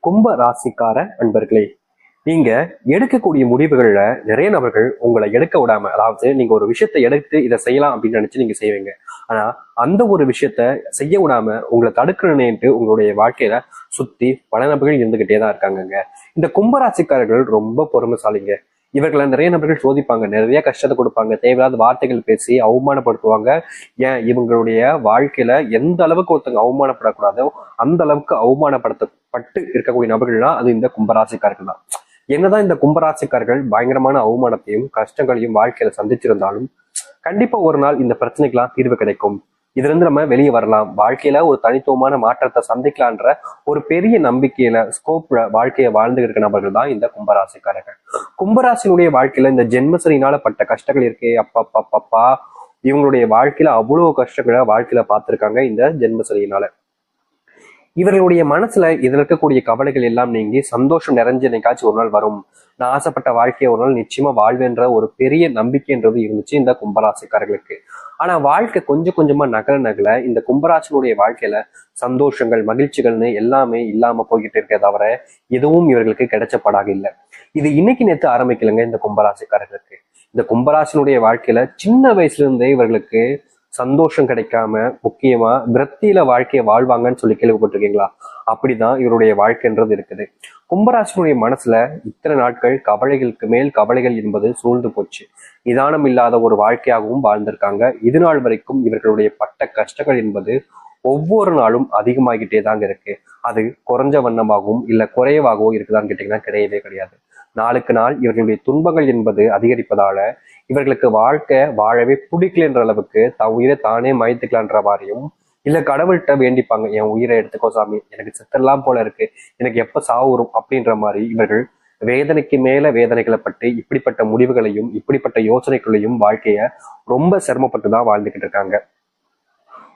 கும்ப ராசிக்கார அன்பர்களே, நீங்க எடுக்கக்கூடிய முடிவுகள்ல நிறைய நபர்கள் உங்களை எடுக்க விடாம, அதாவது நீங்க ஒரு விஷயத்த எடுத்து இதை செய்யலாம் அப்படின்னு நினைச்சு நீங்க செய்வீங்க. ஆனா அந்த ஒரு விஷயத்த செய்ய விடாம உங்களை தடுக்கணும்னுட்டு உங்களுடைய வாழ்க்கையில சுத்தி பல நபர்கள் இருந்துகிட்டே தான் இருக்காங்கங்க. இந்த கும்பராசிக்காரர்கள் ரொம்ப பொறுமைசாலிங்க. இவர்களை நிறைய நபர்கள் சோதிப்பாங்க, நிறைய கஷ்டத்தை கொடுப்பாங்க, தேவையில்லாத வார்த்தைகள் பேசி அவமானப்படுத்துவாங்க. ஏன் இவங்களுடைய வாழ்க்கையில எந்த அளவுக்கு ஒருத்தங்க அவமானப்படக்கூடாதோ அந்த அளவுக்கு அவமானப்படுத்தப்பட்டு இருக்கக்கூடிய நபர்கள்லாம் அது இந்த கும்பராசிக்காரர்கள் தான். என்னதான் இந்த கும்பராசிக்காரர்கள் பயங்கரமான அவமானத்தையும் கஷ்டங்களையும் வாழ்க்கையில சந்திச்சிருந்தாலும் கண்டிப்பா ஒரு நாள் இந்த பிரச்சனைக்கெல்லாம் தீர்வு கிடைக்கும். இதுல இருந்து நம்ம வெளியே வரலாம், வாழ்க்கையில ஒரு தனித்துவமான மாற்றத்தை சந்திக்கலான்ற ஒரு பெரிய நம்பிக்கையில ஸ்கோப்ல வாழ்க்கையை வாழ்ந்து இருக்க நபர்கள் தான் இந்த கும்பராசிக்காரர்கள். கும்பராசினுடைய வாழ்க்கையில இந்த ஜென்மசனினால பட்ட கஷ்டங்கள் இருக்கே, அப்பா அப்பா அப்பா, இவங்களுடைய வாழ்க்கையில அவ்வளவு கஷ்டங்களை வாழ்க்கையில பார்த்திருக்காங்க இந்த ஜென்மசனியினால. இவர்களுடைய மனசுல இதுல இருக்கக்கூடிய கவலைகள் எல்லாம் நீங்கி சந்தோஷம் நிறைஞ்ச என்னைக்காச்சும் ஒரு நாள் வரும், நான் ஆசைப்பட்ட வாழ்க்கையை ஒரு நாள் நிச்சயமா வாழ்வேன்ற ஒரு பெரிய நம்பிக்கைன்றது இருந்துச்சு இந்த கும்பராசிக்காரர்களுக்கு. ஆனா வாழ்க்கை கொஞ்சம் கொஞ்சமா நகர நகல இந்த கும்பராசினுடைய வாழ்க்கையில சந்தோஷங்கள் மகிழ்ச்சிகள்னு எல்லாமே இல்லாம போய்கிட்டு இருக்கே தவிர எதுவும் இவர்களுக்கு கிடைச்சப்படாக இல்லை. இது இன்னைக்கு நேற்று ஆரம்பிக்கலைங்க. இந்த கும்பராசிக்காரர்களுக்கு இந்த கும்பராசினுடைய வாழ்க்கையில சின்ன வயசுல இருந்தே இவர்களுக்கு சந்தோஷம் கிடைக்காம முக்கியமா விரத்தியில வாழ்க்கையை வாழ்வாங்கன்னு சொல்லி கேள்விப்பட்டிருக்கீங்களா? அப்படிதான் இவருடைய வாழ்க்கைன்றது இருக்குது. கும்பராசினுடைய மனசுல இத்தனை நாட்கள் கவலைகளுக்கு மேல் கவலைகள் என்பது சூழ்ந்து போச்சு. நிதானம் இல்லாத ஒரு வாழ்க்கையாகவும் வாழ்ந்திருக்காங்க. இது நாள் வரைக்கும் இவர்களுடைய பட்ட கஷ்டங்கள் என்பது ஒவ்வொரு நாளும் அதிகமாகிட்டே தாங்க இருக்கு. அது குறைஞ்ச வண்ணமாகவும் இல்ல குறைவாகவோ இருக்குதான்னு கேட்டீங்கன்னா கிடையவே கிடையாது. நாளுக்கு நாள் இவர்களுடைய துன்பங்கள் என்பது அதிகரிப்பதால இவர்களுக்கு வாழ்க்கை வாழவே பிடிக்கலன்ற அளவுக்கு உயிரை தானே மாய்த்துக்கலான்ற மாதிரியும் இல்ல கடவுள்கிட்ட வேண்டிப்பாங்க, என் உயிரை எடுத்துக்கோ சாமி, எனக்கு செத்தெல்லாம் போல இருக்கு, எனக்கு எப்ப சாவு வரும் அப்படின்ற மாதிரி இவர்கள் வேதனைக்கு மேல வேதனைகளை பட்டு இப்படிப்பட்ட முடிவுகளையும் இப்படிப்பட்ட யோசனைகளையும் வாழ்க்கைய ரொம்ப சிரமப்பட்டு தான் வாழ்ந்துகிட்டு இருக்காங்க.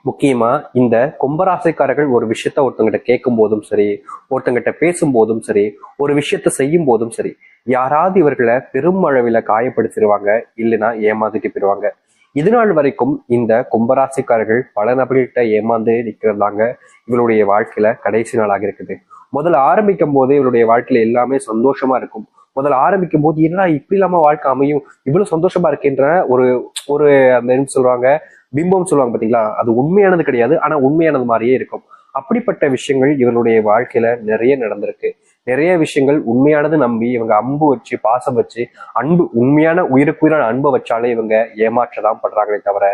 முக்கியமா இந்த கும்பராசிக்காரர்கள் ஒரு விஷயத்த ஒருத்தங்கிட்ட கேட்கும் போதும் சரி, ஒருத்தங்கிட்ட பேசும்போதும் சரி, ஒரு விஷயத்த செய்யும் போதும் சரி, யாராவது இவர்களை பெரும் அளவில் காயப்படுத்திடுவாங்க, இல்லைன்னா ஏமாத்திட்டு போயிடுவாங்க. இது நாள் வரைக்கும் இந்த கும்பராசிக்காரர்கள் பல நபர்கள்கிட்ட ஏமாந்து நிற்கிறதாங்க இவருடைய வாழ்க்கையில கடைசி நாளாக இருக்குது. முதல்ல ஆரம்பிக்கும் போது இவருடைய வாழ்க்கையில எல்லாமே சந்தோஷமா இருக்கும். முதல்ல ஆரம்பிக்கும் போது என்னடா இப்படி இல்லாம வாழ்க்கை அமையும், இவ்வளவு சந்தோஷமா இருக்கின்ற ஒரு ஒரு அந்த என்ன சொல்றாங்க, பிம்பம் சொல்லுவாங்க பாத்தீங்களா, அது உண்மையானது கிடையாது, ஆனா உண்மையானது மாதிரியே இருக்கும். அப்படிப்பட்ட விஷயங்கள் இவருடைய வாழ்க்கையில நிறைய நடந்திருக்கு. நிறைய விஷயங்கள் உண்மையானது நம்பி இவங்க அம்பு வச்சு பாசம் வச்சு அன்பு உண்மையான உயிருக்குயிரான அன்பை வச்சாலே இவங்க ஏமாற்றதான் படுறாங்களே தவிர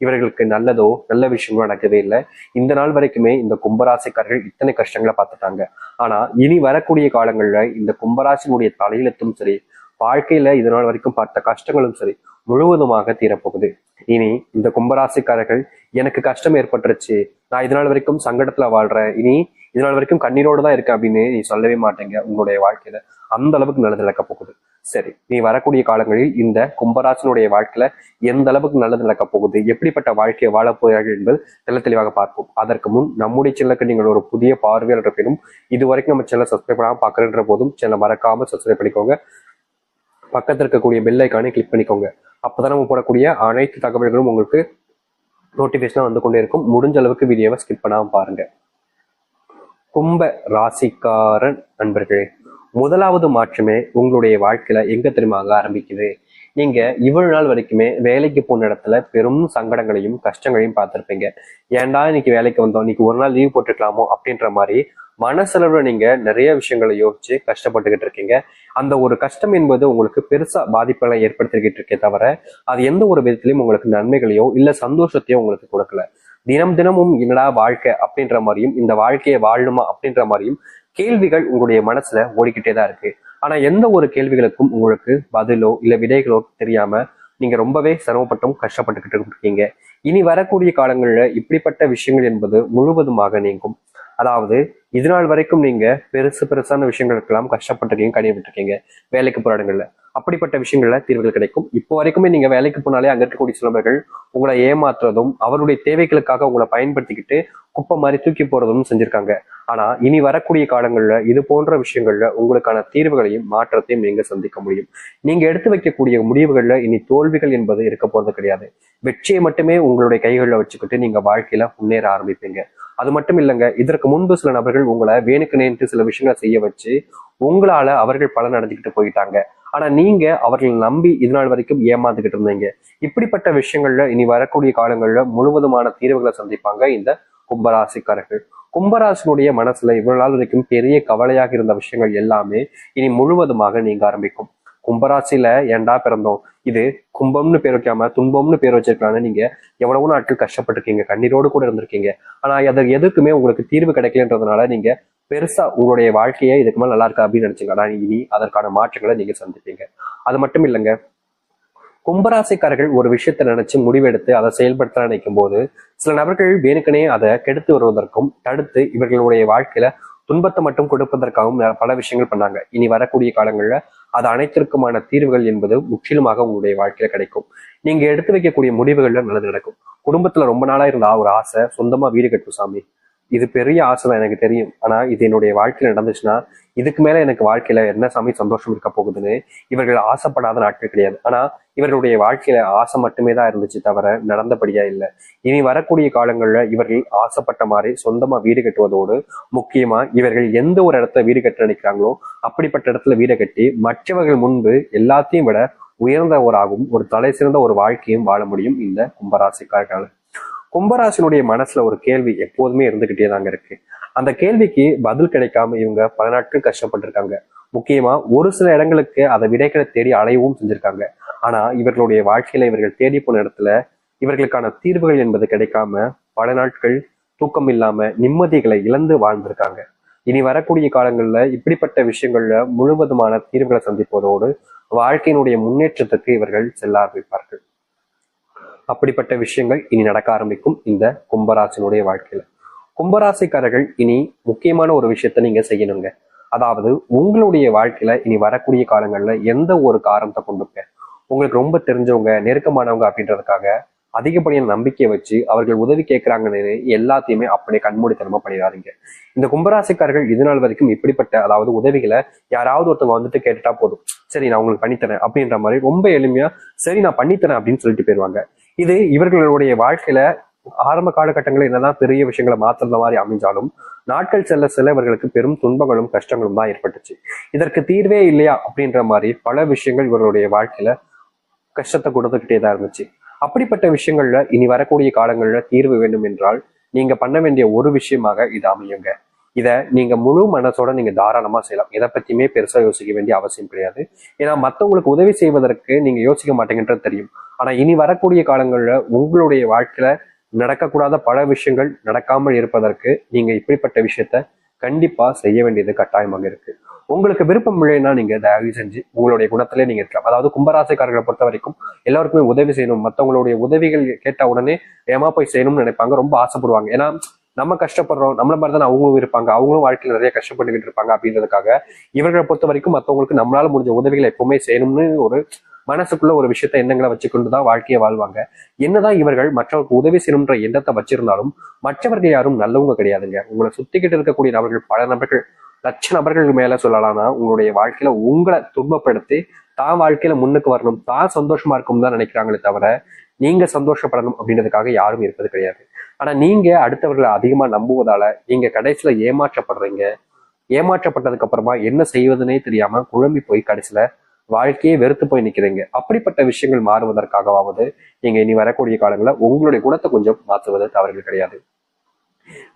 இவர்களுக்கு நல்லதோ நல்ல விஷயங்களோ நடக்கவே இல்லை. இந்த நாள் வரைக்குமே இந்த கும்பராசிக்காரர்கள் இத்தனை கஷ்டங்களை பார்த்துட்டாங்க. ஆனா இனி வரக்கூடிய காலங்கள்ல இந்த கும்பராசினுடைய தலையெழுத்தும் சரி, வாழ்க்கையில இது நாள் வரைக்கும் பார்த்த கஷ்டங்களும் சரி முழுவதுமாக தீரப்போகுது. இனி இந்த கும்பராசிக்காரர்கள் எனக்கு கஷ்டம் ஏற்பட்டுருச்சு, நான் இதனால் வரைக்கும் சங்கடத்துல வாழ்றேன், இனி இதனால் வரைக்கும் கண்ணீரோடு தான் இருக்கேன் அப்படின்னு நீ சொல்லவே மாட்டேங்க. உங்களுடைய வாழ்க்கையில அந்த அளவுக்கு நல்லது நடக்க போகுது. சரி, நீ வரக்கூடிய காலங்களில் இந்த கும்பராசினுடைய வாழ்க்கையில எந்த அளவுக்கு நல்லது நடக்க போகுது, எப்படிப்பட்ட வாழ்க்கையை வாழ போகிறார்கள் என்பது தெளிவாக பார்ப்போம். அதற்கு முன் நம்முடைய சேனலுக்கு நீங்கள் ஒரு புதிய பார்வையாளர் இருப்பினும் இது வரைக்கும் நம்ம சேனலை சப்ஸ்கிரைப் பண்ணாமல் பார்க்குறன்ற போதும் சேனலை மறக்காம சப்ஸ்கிரைப் பண்ணிக்கோங்க. பக்கத்தில் இருக்கக்கூடிய பெல் ஐக்கானை கிளிக் பண்ணிக்கோங்க. அப்போதான் நம்ம போடக்கூடிய அனைத்து தகவல்களும் உங்களுக்கு நோட்டிபிகேஷனா வந்து கொண்டே இருக்கும். முடிஞ்ச அளவுக்கு வீடியோவை ஸ்கிப் பண்ணாம பாருங்க. கும்ப ராசிக்காரன் நண்பர்களே, முதலாவது மாற்றமே உங்களுடைய வாழ்க்கையில எங்க தெரியுமா ஆரம்பிக்குது? நீங்க இவ்வளவு நாள் வரைக்குமே வேலைக்கு போன இடத்துல பெரும் சங்கடங்களையும் கஷ்டங்களையும் பார்த்திருப்பீங்க. ஏன்டா இன்னைக்கு வேலைக்கு வந்தோம், இன்னைக்கு ஒரு நாள் லீவ் போட்டுக்கலாமோ அப்படின்ற மாதிரி மனசளவுல நீங்க நிறைய விஷயங்களை யோசிச்சு கஷ்டப்பட்டுக்கிட்டு இருக்கீங்க. அந்த ஒரு கஷ்டம் என்பது உங்களுக்கு பெருசா பாதிப்பெல்லாம் ஏற்படுத்திக்கிட்டு இருக்கே தவிர அது எந்த ஒரு விதத்திலையும் உங்களுக்கு நன்மைகளையோ இல்ல சந்தோஷத்தையோ உங்களுக்கு கொடுக்கல. தினம் தினமும் என்னடா வாழ்க்கை அப்படின்ற மாதிரியும் இந்த வாழ்க்கையை வாழணுமா அப்படின்ற மாதிரியும் கேள்விகள் உங்களுடைய மனசுல ஓடிக்கிட்டே தான் இருக்கு. ஆனா எந்த ஒரு கேள்விகளுக்கும் உங்களுக்கு பதிலோ இல்ல விடைகளோ தெரியாம நீங்க ரொம்பவே சிரமப்பட்டும் கஷ்டப்பட்டுக்கிட்டு இருக்கீங்க. இனி வரக்கூடிய காலங்கள்ல இப்படிப்பட்ட விஷயங்கள் என்பது முழுவதுமாக நீங்கும். அதாவது இது நாள் வரைக்கும் நீங்க பெருசான விஷயங்களுக்கெல்லாம் கஷ்டப்பட்டிருக்கீங்க, கடிவிட்டுருக்கீங்க வேலைக்கு போற இடங்கள்ல. அப்படிப்பட்ட விஷயங்கள்ல தீர்வுகள் கிடைக்கும். இப்போ வரைக்குமே நீங்க வேலைக்கு போனாலே அங்க இருக்கக்கூடிய சிலவர்கள் உங்களை ஏமாத்துறதும் அவருடைய தேவைகளுக்காக உங்களை பயன்படுத்திக்கிட்டு குப்பை மாதிரி தூக்கி போறதும் செஞ்சிருக்காங்க. ஆனா இனி வரக்கூடிய காலங்கள்ல இது போன்ற விஷயங்கள்ல உங்களுக்கான தீர்வுகளையும் மாற்றத்தையும் நீங்க சந்திக்க முடியும். நீங்க எடுத்து வைக்கக்கூடிய முடிவுகள்ல இனி தோல்விகள் என்பது இருக்க போறது கிடையாது. வெற்றியை மட்டுமே உங்களுடைய கைகளில் வச்சுக்கிட்டு நீங்க வாழ்க்கையில முன்னேற ஆரம்பிப்பீங்க. அது மட்டும் இல்லைங்க, இதற்கு முன்பு சில நபர்கள் உங்களை வேணுக்கு நேர்த்து சில விஷயங்களை செய்ய வச்சு உங்களால அவர்கள் பலன் அடைஞ்சுக்கிட்டு போயிட்டாங்க. ஆனா நீங்க அவர்களை நம்பி இது நாள் வரைக்கும் ஏமாந்துகிட்டு இருந்தீங்க. இப்படிப்பட்ட விஷயங்கள்ல இனி வரக்கூடிய காலங்கள்ல முழுவதுமான தீர்வுகளை சந்திப்பாங்க இந்த கும்பராசிக்காரர்கள். கும்பராசினுடைய மனசுல இவ்வளவு நாள் வரைக்கும் பெரிய கவலையாக இருந்த விஷயங்கள் எல்லாமே இனி முழுவதுமாக நீங்க ஆரம்பிக்கும். கும்பராசியில ஏன்டா பிறந்தோம், இது கும்பம்னு பேர் வைக்காம துன்பம்னு பேர் வச்சிருக்கலாம்னு நீங்க எவ்வளவு நாட்கள் கஷ்டப்பட்டிருக்கீங்க, கண்ணீரோடு கூட இருந்திருக்கீங்க. ஆனா அது எதுக்குமே உங்களுக்கு தீர்வு கிடைக்கலன்றதுனால நீங்க பெருசா உங்களுடைய வாழ்க்கையை இதுக்கு மேல நல்லா இருக்கா அப்படின்னு நினைச்சீங்க. ஆனா இனி அதற்கான மாற்றங்களை நீங்க சந்திப்பீங்க. அது மட்டும் இல்லைங்க, கும்பராசிக்காரர்கள் ஒரு விஷயத்தை நினைச்சு முடிவெடுத்து அதை செயல்படுத்த நினைக்கும் போது சில நபர்கள் வேணுக்கனே அதை கெடுத்து வருவதற்கும் தடுத்து இவர்களுடைய வாழ்க்கையில துன்பத்தை மட்டும் கொடுப்பதற்காகவும் பல விஷயங்கள் பண்ணாங்க. இனி வரக்கூடிய காலங்கள்ல அது அனைத்திற்குமான தீர்வுகள் என்பது முற்றிலுமாக உங்களுடைய வாழ்க்கையில கிடைக்கும். நீங்க எடுத்து வைக்கக்கூடிய முடிவுகள்ல நல்லது நடக்கும். குடும்பத்துல ரொம்ப நாளா இருந்த ஒரு ஆசை, சொந்தமா வீடு கட்டும் சாமி, இது பெரிய ஆசை தான் எனக்கு தெரியும். ஆனா இது என்னுடைய வாழ்க்கையில நடந்துச்சுன்னா இதுக்கு மேல எனக்கு வாழ்க்கையில என்ன சாமி சந்தோஷம் இருக்க போகுதுன்னு இவர்கள் ஆசைப்படாத நாட்கள் கிடையாது. ஆனா இவர்களுடைய வாழ்க்கையில ஆசை மட்டுமே தான் இருந்துச்சு தவிர நடந்தபடியா இல்லை. இனி வரக்கூடிய காலங்கள்ல இவர்கள் ஆசைப்பட்ட மாதிரி சொந்தமா வீடு கட்டுவதோடு முக்கியமா இவர்கள் எந்த ஒரு இடத்துல வீடு கட்ட நினைக்கிறாங்களோ அப்படிப்பட்ட இடத்துல வீடை கட்டி மற்றவர்கள் முன்பு எல்லாத்தையும் விட உயர்ந்தவராகவும் ஒரு தலை சிறந்த ஒரு வாழ்க்கையும் வாழ முடியும் இந்த கும்பராசிக்காரர்கள். கும்பராசினுடைய மனசுல ஒரு கேள்வி எப்போதுமே இருந்துகிட்டே தாங்க இருக்கு. அந்த கேள்விக்கு பதில் கிடைக்காம இவங்க பல நாட்கள் கஷ்டப்பட்டிருக்காங்க. முக்கியமா ஒரு சில இடங்களுக்கு அதை விடைகளை தேடி அலையவும் செஞ்சிருக்காங்க. ஆனா இவர்களுடைய வாழ்க்கையில இவர்கள் தேடி போன இடத்துல இவர்களுக்கான தீர்வுகள் என்பது கிடைக்காம பல நாட்கள் தூக்கம் இல்லாம நிம்மதிகளை இழந்து வாழ்ந்திருக்காங்க. இனி வரக்கூடிய காலங்கள்ல இப்படிப்பட்ட விஷயங்கள்ல முழுவதுமான தீர்வுகளை சந்திப்பதோடு வாழ்க்கையினுடைய முன்னேற்றத்துக்கு இவர்கள் செல்ல ஆரம்பிப்பார்கள். அப்படிப்பட்ட விஷயங்கள் இனி நடக்க ஆரம்பிக்கும் இந்த கும்பராசினுடைய வாழ்க்கையில. கும்பராசிக்காரர்கள் இனி முக்கியமான ஒரு விஷயத்த நீங்க செய்யணுங்க. அதாவது உங்களுடைய வாழ்க்கையில இனி வரக்கூடிய காலங்கள்ல எந்த ஒரு காரணத்தை கொண்டுங்க உங்களுக்கு ரொம்ப தெரிஞ்சவங்க நெருக்கமானவங்க அப்படின்றதுக்காக அதிகப்படியான நம்பிக்கையை வச்சு அவர்கள் உதவி கேட்கிறாங்கன்னு எல்லாத்தையுமே அப்படியே கண்மூடித்தனமா பண்ணிடாதீங்க. இந்த கும்பராசிக்காரர்கள் இது நாள் வரைக்கும் இப்படிப்பட்ட அதாவது உதவிகளை யாராவது ஒருத்தவங்க வந்துட்டு கேட்டுட்டா போதும், சரி நான் உங்களுக்கு பண்ணித்தரேன் அப்படின்ற மாதிரி ரொம்ப எளிமையா சரி நான் பண்ணித்தரேன் அப்படின்னு சொல்லிட்டு போயிருவாங்க. இது இவர்களுடைய வாழ்க்கையில ஆரம்ப காலகட்டங்களில் என்னதான் பெரிய விஷயங்களை மாத்துற மாதிரி அமைஞ்சாலும் நாட்கள் செல்ல செல்ல இவர்களுக்கு பெரும் துன்பங்களும் கஷ்டங்களும் தான் ஏற்பட்டுச்சு. இதற்கு தீர்வே இல்லையா அப்படின்ற மாதிரி பல விஷயங்கள் இவர்களுடைய வாழ்க்கையில கஷ்டத்தை கொடுத்துக்கிட்டே தான் இருந்துச்சு. அப்படிப்பட்ட விஷயங்கள்ல இனி வரக்கூடிய காலங்கள்ல தீர்வு வேண்டும் என்றால் நீங்க பண்ண வேண்டிய ஒரு விஷயமாக இது அமையுங்க. இத நீங்க முழு மனசோட நீங்க தாராளமா செய்யலாம். எதை பத்தியுமே பெருசா யோசிக்க வேண்டிய அவசியம் கிடையாது. ஏன்னா மத்தவங்களுக்கு உதவி செய்வதற்கு நீங்க யோசிக்க மாட்டேங்கன்றது தெரியும். ஆனா இனி வரக்கூடிய காலங்கள்ல உங்களுடைய வாழ்க்கையில நடக்கக்கூடாத பல விஷயங்கள் நடக்காமல் இருப்பதற்கு நீங்க இப்படிப்பட்ட விஷயத்த கண்டிப்பா செய்ய வேண்டியது கட்டாயமாக இருக்கு. உங்களுக்கு விருப்பம் இல்லைன்னா நீங்க தயவு செஞ்சு உங்களுடைய குணத்திலே நீங்க இருக்கலாம். அதாவது கும்பராசிக்காரர்களை பொறுத்த வரைக்கும் எல்லாருக்குமே உதவி செய்யணும், மற்றவங்களுடைய உதவிகள் கேட்ட உடனே ஏமா போய் செய்யணும்னு நினைப்பாங்க, ரொம்ப ஆசைப்படுவாங்க. ஏன்னா நம்ம கஷ்டப்படுறோம், நம்மள மாதிரி தான் அவங்களும் இருப்பாங்க, அவங்களும் வாழ்க்கையில் நிறைய கஷ்டப்பட்டுக்கிட்டு இருப்பாங்க அப்படின்றதுக்காக இவர்களை பொறுத்த வரைக்கும் மற்றவங்களுக்கு நம்மளால முடிஞ்ச உதவிகளை எப்பவுமே செய்யணும்னு ஒரு மனசுக்குள்ள ஒரு விஷயத்த எண்ணங்களை வச்சுக்கொண்டுதான் வாழ்க்கையை வாழ்வாங்க. என்னதான் இவர்கள் மற்றவருக்கு உதவி செய்யணும்ன்ற எண்ணத்தை வச்சிருந்தாலும் மற்றவர்கள் யாரும் நல்லவங்க கிடையாதுங்க. உங்களை சுத்திக்கிட்டு இருக்கக்கூடிய நபர்கள் பல நபர்கள் லட்ச நபர்கள் மேல சொல்லலாம்னா உங்களுடைய வாழ்க்கையில உங்களை துன்பப்படுத்தி தான் வாழ்க்கையில முன்னுக்கு வரணும், தான் சந்தோஷமா இருக்கும் தான் நினைக்கிறாங்களே தவிர நீங்க சந்தோஷப்படணும் அப்படின்றதுக்காக யாரும் இருப்பது கிடையாது. ஆனா நீங்க அடுத்தவர்களை அதிகமா நம்புவதால நீங்க கடைசியில ஏமாற்றப்படுறீங்க. ஏமாற்றப்பட்டதுக்கு அப்புறமா என்ன செய்வதுன்னே தெரியாம குழம்பி போய் கடைசியில வாழ்க்கையே வெறுத்து போய் நிக்கிறீங்க. அப்படிப்பட்ட விஷயங்கள் மாறுவதற்காகவாவது நீங்க இனி வரக்கூடிய காலங்களில் உங்களுடைய குணத்தை கொஞ்சம் மாற்றுவது தவறுகள் கிடையாது.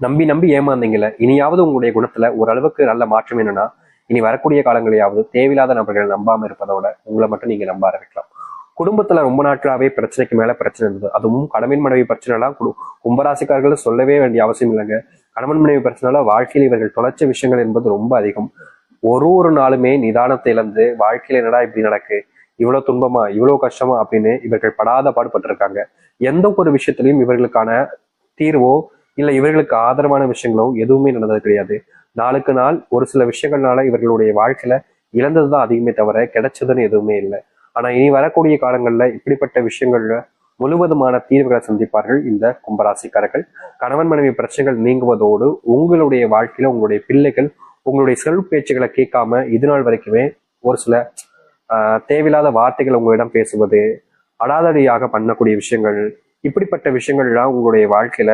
நம்பி நம்பி ஏமாந்தீங்கல்ல, இனியாவது உங்களுடைய குணத்துல ஓரளவுக்கு நல்ல மாற்றம் என்னன்னா இனி வரக்கூடிய காலங்களையாவது தேவையில்லாத நபர்கள் நம்பாம இருப்பதோட உங்களை மட்டும் நீங்க நம்ப ஆரம்பிக்கலாம். குடும்பத்துல ரொம்ப நாட்களாவே பிரச்சனைக்கு மேல பிரச்சனை இருந்தது, அதுவும் கணவன் மனைவி பிரச்சனை எல்லாம் கும்பராசிக்காரர்கள் சொல்லவே வேண்டிய அவசியம் இல்லைங்க. கணவன் மனைவி பிரச்சனைல வாழ்க்கையில் இவர்கள் தொலைச்ச விஷயங்கள் என்பது ரொம்ப அதிகம். ஒரு நாளுமே நிதானத்தை இழந்து வாழ்க்கையில என்னடா இப்படி நடக்கு, இவ்வளவு துன்பமா இவ்வளவு கஷ்டமா அப்படின்னு இவர்கள் படாத பாடுபட்டிருக்காங்க. எந்த ஒரு விஷயத்திலையும் இவர்களுக்கான தீர்வோ இல்ல இவர்களுக்கு ஆதரவான விஷயங்களோ எதுவுமே நடந்தது கிடையாது. நாளுக்கு நாள் ஒரு சில விஷயங்கள்னால இவர்களுடைய வாழ்க்கையில இழந்ததுதான் அதிகமே தவிர கிடைச்சதுன்னு எதுவுமே இல்லை. ஆனா இனி வரக்கூடிய காலங்கள்ல இப்படிப்பட்ட விஷயங்கள்ல முழுவதுமான தீர்வுகளை சந்திப்பார்கள் இந்த கும்பராசிக்காரர்கள். கணவன் மனைவி பிரச்சனைகள் நீங்குவதோடு உங்களுடைய வாழ்க்கையில உங்களுடைய பிள்ளைகள் உங்களுடைய செல்வ பேச்சுகளை கேட்காம இது நாள் வரைக்குமே ஒரு சில தேவையில்லாத வார்த்தைகள் உங்களிடம் பேசுவது, அடாதடியாக பண்ணக்கூடிய விஷயங்கள், இப்படிப்பட்ட விஷயங்கள்லாம் உங்களுடைய வாழ்க்கையில